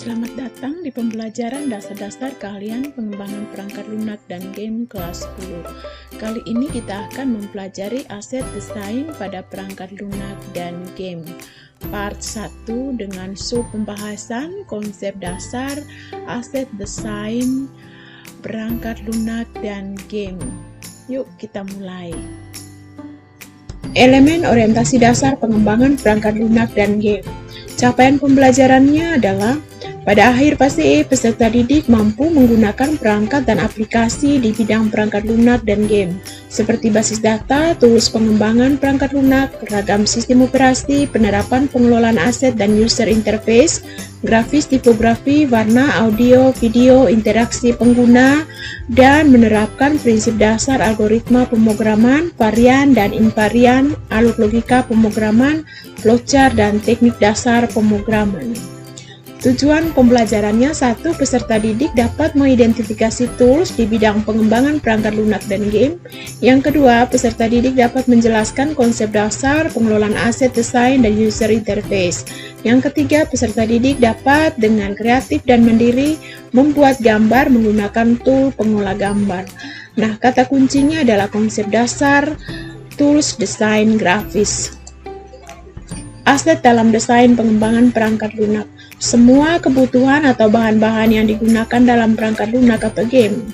Selamat datang di pembelajaran dasar-dasar keahlian pengembangan perangkat lunak dan game kelas 10. Kali ini kita akan mempelajari aset desain pada perangkat lunak dan game. Part 1 dengan sub pembahasan konsep dasar aset desain perangkat lunak dan game. Yuk kita mulai. Elemen orientasi dasar pengembangan perangkat lunak dan game. Capaian pembelajarannya adalah pada akhir fase E, peserta didik mampu menggunakan perangkat dan aplikasi di bidang perangkat lunak dan game, seperti basis data, tools pengembangan perangkat lunak, ragam sistem operasi, penerapan pengelolaan aset dan user interface, grafis, tipografi, warna, audio, video, interaksi pengguna, dan menerapkan prinsip dasar algoritma pemrograman, varian dan invarian, alur logika pemrograman, flowchart, dan teknik dasar pemrograman. Tujuan pembelajarannya: 1. Peserta didik dapat mengidentifikasi tools di bidang pengembangan perangkat lunak dan game. Yang kedua, peserta didik dapat menjelaskan konsep dasar pengelolaan aset desain dan user interface. Yang ketiga, peserta didik dapat dengan kreatif dan mandiri membuat gambar menggunakan tool pengolah gambar. Nah, kata kuncinya adalah konsep dasar, tools, desain, grafis. Aset dalam desain pengembangan perangkat lunak. Semua kebutuhan atau bahan-bahan yang digunakan dalam perangkat lunak atau game.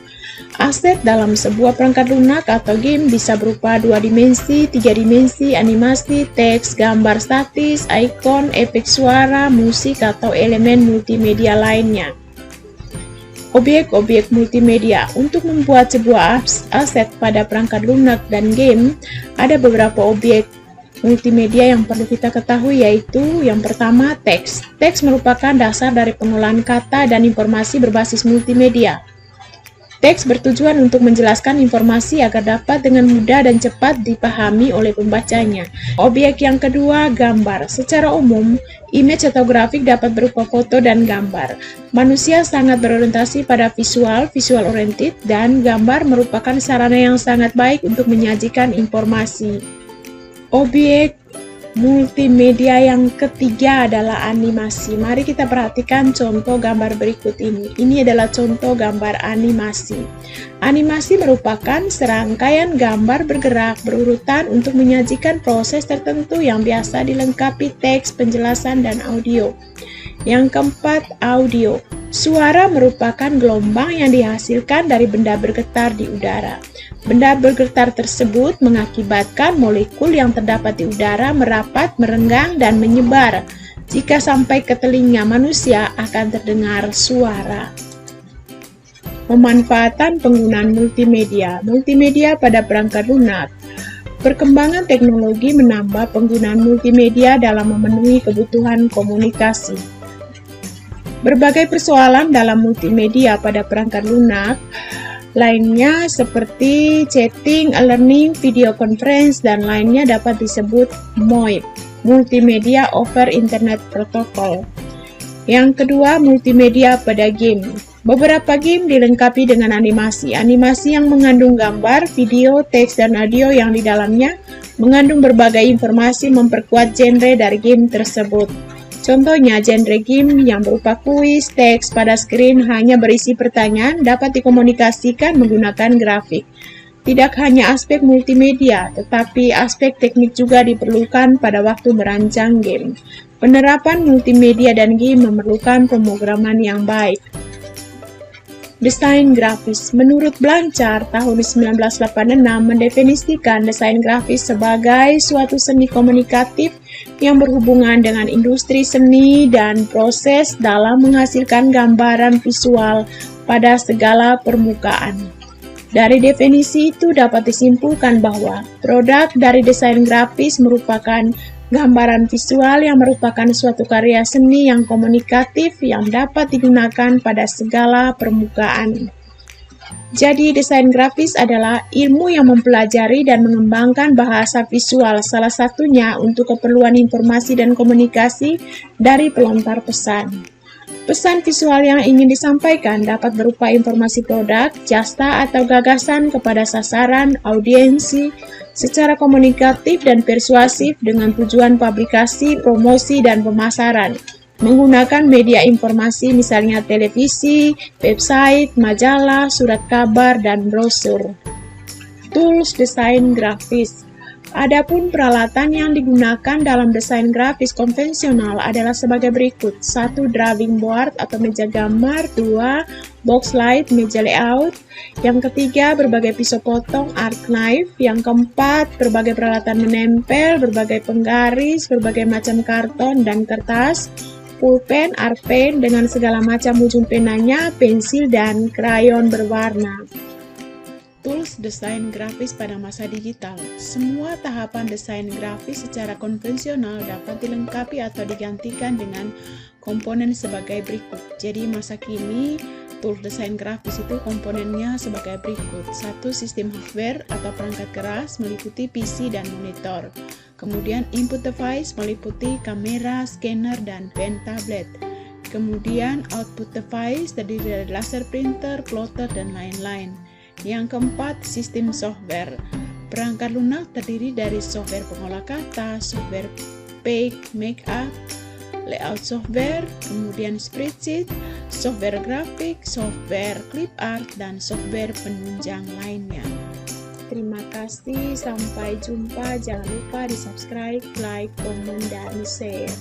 Aset dalam sebuah perangkat lunak atau game bisa berupa 2 dimensi, 3 dimensi, animasi, teks, gambar statis, ikon, efek suara, musik, atau elemen multimedia lainnya. Objek-objek multimedia. Untuk membuat sebuah aset pada perangkat lunak dan game, ada beberapa objek multimedia yang perlu kita ketahui, yaitu yang pertama, teks. Teks merupakan dasar dari pengolahan kata dan informasi berbasis multimedia. Teks bertujuan untuk menjelaskan informasi agar dapat dengan mudah dan cepat dipahami oleh pembacanya. Objek yang kedua, gambar. Secara umum, image atau grafik dapat berupa foto dan gambar. Manusia sangat berorientasi pada visual oriented, dan gambar merupakan sarana yang sangat baik untuk menyajikan informasi. Objek multimedia yang ketiga adalah animasi. Mari kita perhatikan contoh gambar berikut ini. Ini adalah contoh gambar animasi. Animasi merupakan serangkaian gambar bergerak berurutan untuk menyajikan proses tertentu yang biasa dilengkapi teks, penjelasan, dan audio. Yang keempat, audio. Suara merupakan gelombang yang dihasilkan dari benda bergetar di udara. Benda bergetar tersebut mengakibatkan molekul yang terdapat di udara merapat, merenggang, dan menyebar. Jika sampai ke telinga manusia, akan terdengar suara. Pemanfaatan penggunaan multimedia. Multimedia pada perangkat lunak. Perkembangan teknologi menambah penggunaan multimedia dalam memenuhi kebutuhan komunikasi. Berbagai persoalan dalam multimedia pada perangkat lunak lainnya seperti chatting, e-learning, video conference, dan lainnya dapat disebut MOIP, Multimedia over Internet Protocol. Yang kedua, multimedia pada game. Beberapa game dilengkapi dengan animasi. Animasi yang mengandung gambar, video, teks, dan audio yang di dalamnya mengandung berbagai informasi memperkuat genre dari game tersebut. Contohnya, genre game yang berupa kuis, teks pada screen hanya berisi pertanyaan dapat dikomunikasikan menggunakan grafik. Tidak hanya aspek multimedia, tetapi aspek teknik juga diperlukan pada waktu merancang game. Penerapan multimedia dan game memerlukan pemrograman yang baik. Desain grafis. Menurut Blanchard, tahun 1986 mendefinisikan desain grafis sebagai suatu seni komunikatif yang berhubungan dengan industri seni dan proses dalam menghasilkan gambaran visual pada segala permukaan. Dari definisi itu dapat disimpulkan bahwa produk dari desain grafis merupakan gambaran visual yang merupakan suatu karya seni yang komunikatif yang dapat digunakan pada segala permukaan. Jadi, desain grafis adalah ilmu yang mempelajari dan mengembangkan bahasa visual, salah satunya untuk keperluan informasi dan komunikasi dari pelontar pesan. Pesan visual yang ingin disampaikan dapat berupa informasi produk, jasa, atau gagasan kepada sasaran, audiensi, secara komunikatif dan persuasif dengan tujuan publikasi, promosi, dan pemasaran. menggunakan media informasi misalnya televisi, website, majalah, surat kabar, dan brosur. Tools desain grafis. Adapun peralatan yang digunakan dalam desain grafis konvensional adalah sebagai berikut. 1. Drawing board atau meja gambar. 2. Box light, meja layout. Yang ketiga, berbagai pisau potong, art knife. Yang keempat, berbagai peralatan menempel, berbagai penggaris, berbagai macam karton dan kertas, pulpen, art pen dengan segala macam ujung penanya, pensil, dan krayon berwarna. Tools desain grafis pada masa digital. Semua tahapan desain grafis secara konvensional dapat dilengkapi atau digantikan dengan komponen sebagai berikut. Jadi masa kini tools desain grafis itu komponennya sebagai berikut. 1. Sistem hardware atau perangkat keras meliputi PC dan monitor. Kemudian input device meliputi kamera, scanner, dan pen tablet. Kemudian output device terdiri dari laser printer, plotter, dan lain-lain. Yang keempat, sistem software. Perangkat lunak terdiri dari software pengolah kata, software paint, makeup, layout software, kemudian spreadsheet, software grafik, software clip art, dan software penunjang lainnya. Terima kasih, sampai jumpa. Jangan lupa di subscribe, like, komen, dan share.